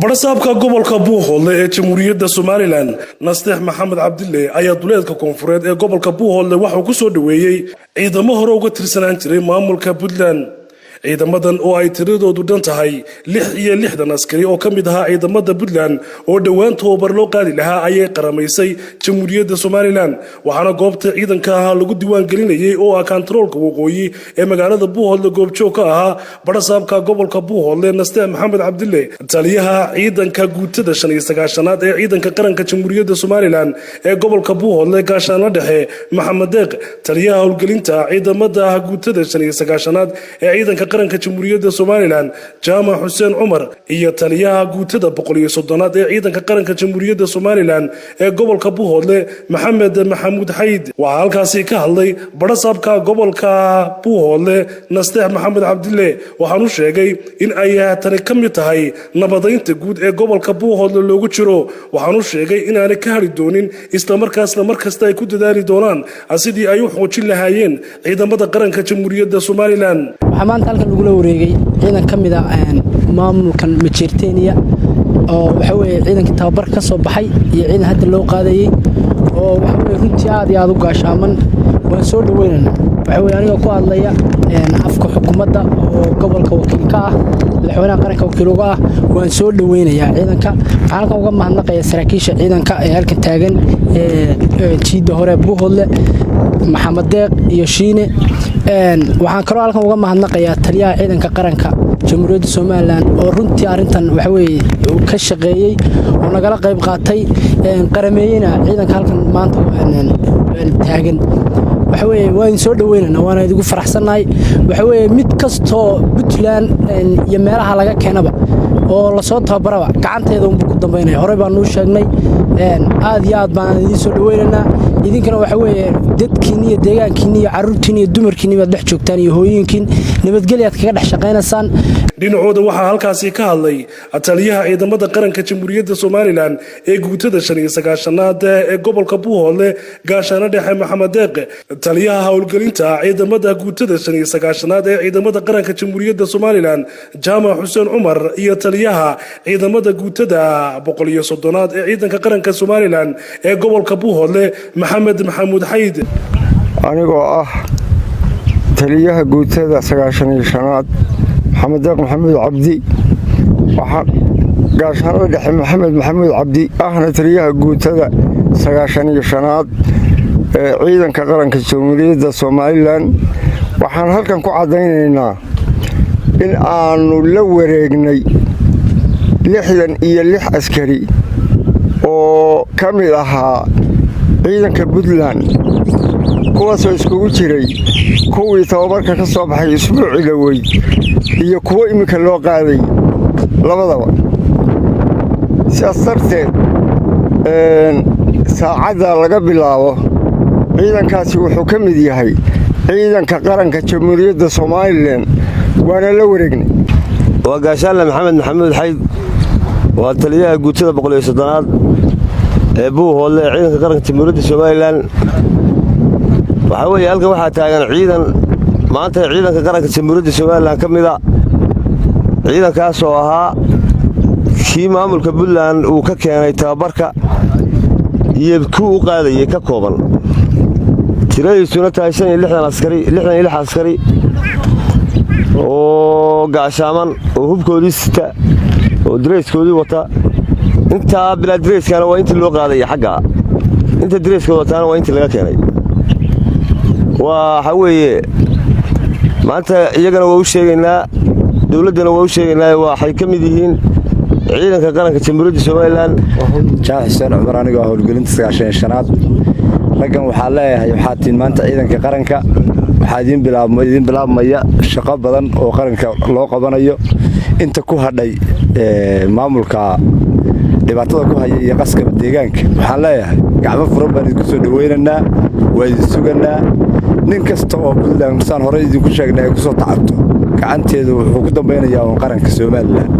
barasaabka gobolka Buuhoodle ee Jamhuuriyadda Somaliland Nasteex Maxamed Cabdille ayaa duleedka koonfureed ee gobolka Buuhoodle waxa uu ku soo dhaweeyay ciidamo hore uga tirsanaan jiray maamulka Puntland. ciidamadan oo ay tiradoodu dhan tahay 66 askari oo kamid ahaa ciidamada Puntland oo dhawaan tababar loo qaadi lahaa ayay qaramaysay Jamhuuriyadda Somaliland waxaana goobta ciidanka lagu diiwaan gelinayay oo ah kantaroolka waqooyi ee magaalada Buuhoodle goobjoog ka ahaa barasaabka gobolka Buuhoodle Nasteex Maxamed Cabdille taliyaha ciidanka guutada 59aad ee ciidanka qaranka Jamhuuriyadda Somaliland ee gobolka Buuhoodle gaashaanle dhexe Maxamed Deeq taliyaha howlgelinta ciidamada guutada 59aad ee ciidanka qaranka Jamhuuriyadda Somaliland Jaamac Xuseen Cumar iyo taliyaha guutada 130aad ee ciidanka qaranka Jamhuuriyadda Somaliland ee gobolka Buuhoodle Maxamed Maxamuud Xayd waxa halkaasi ka hadlay barasaabka gobolka Buuhoodle Nasteex Maxamed Cabdille waxaanu sheegay in ay tani ka mid tahay nabadeynta guud ee gobolka Buuhoodle loogu jiro waxaanu sheegay in aanay ka hari doonin isla markaasna markasta ay ku dadaali doonaan sidii ay u xoojin lahaayeen ciidamada qaranka Jamhuuriyadda Somaliland. maanta halkan lagu wareegay ciidan kamid ah maamulkan Majeerteeniya oo waxa weeye ciidanka tababar ka soo baxay iyo ciidan hadda loo qaadayay oo waxa weeye runtii aad iyo aad u gaashaaman waan soo dhaweynaa waxa weeye aniga ku hadlaya afka xukuumadda oo gobolka wakiil ka ah madaxweynaha qaranka wakiil uga ah waan soo dhaweynayaa ciidanka halkan uga mahadnaqaya saraakiisha ciidanka ee halkan taagan jiida hore Buuhoodle Maxamed Deeq iyo Shiine waxaan kaloo halkan uga mahadnaqayaa taliyaha ciidanka qaranka Jamhuuriyadda Somaliland oo runtii arintan waxa weeye ka shaqeeyay oo nagala qayb qaatay qarameeyna ciidanka halkan maanta taagan waxa weeye waan soo dhaweynaa waana idigu faraxsanahay waxa weeye mid kasto Puntland iyo meelaha laga keenaba oo la soo tababaraba gacanteeda uu ku dambeynay hore baan u sheegnay aad iyo aad baan idin soo dhaweynaa idinkana waxa weeye dadkiina iyo deegaankiina iyo carruurtiina iyo dumarkiina baad dhex joogtaan iyo hooyinkiin nabadgelyo aad kaga dhex shaqeynaysaan. dhinacooda waxaa halkaasi ka hadlay taliyaha ciidamada qaranka Jamhuuriyadda Somaliland ee guutada 59aad ee gobolka Buuhoodle gaashaanle dhexe Maxamed Deeq taliyaha howlgelinta ciidamada guutada 59aad ee ciidamada qaranka Jamhuuriyadda Somaliland Jaamac Xuseen Cumar iyo taliyaha ciidamada guutada 130aad ee ciidanka qaranka Somaliland ee gobolka Buuhoodle Maxamed Maxamuud Xayd anigoo ah taliyaha guutada 59aad محمد داق محمد عبدي gaashaanle dhexe maxamed maxamuud cabdi ahna taliyaha guutada 59aad ee ciidanka qaranka Jamhuuriyadda Somaliland waxaan halkan ku cadeynaynaa in aanu la wareegnay 66 askari oo kamid ahaa ciidanka Puntland kuwaasoo iskugu jiray kuwii tababarka ka soo baxay isbuucii dhaweyd iyo kuwa imika loo qaaday labadaba sidaas darteed saacadda laga bilaabo ciidankaasi wuxuu ka mid yahay ciidanka qaranka Jamhuuriyadda Somaliland waana la wareegnay waa gaashaanle Maxamed Maxamuud Xayd waa taliyaha guutada 130aad ee Buuhoodle ciidanka qaranka Jamhuuriyadda Somaliland waxa weeye halkan waxaa taagan ciidan maanta ciidanka qaranka Jamhuuriyadda Somaliland kamid ah ciidankaas oo ahaa kii maamulka Puntland uu ka keenay tababarka iyo ku qaadayay ka kooban tiradiisuna tahay 66 askari oo gaashaaman oo hubkoodii sita oo dreyskoodii wata inta bilaa dreyskana waa intii loo qaaday xagga inta dreyskooda wataana waa intii laga keenay waxa weeye maanta iyagana waa u sheegaynaa dawladana waa u sheegaynaa waxay ka mid yihiin ciidanka qaranka Jamhuuriyadda Somaliland Jaamac Xuseen Cumar aniga howlgelinta 59aad raggan waxaa leeyahay waxaa tiin maanta ciidanka qaranka waxaa idin bilaabmaya shaqo badan oo qaranka loo qabanayo inta ku hadhay maamulka dhibaatada ku haya iyo qaska deegaanka waxaan leeyahay gacmo furan baan idinku soo dhaweynaynaa waa idin suganaa nin kasta oo Puntland saan hore idinku sheegnay ku soo tacabto gacanteedu wuxuu ku dambaynayaa qaranka Somaliland.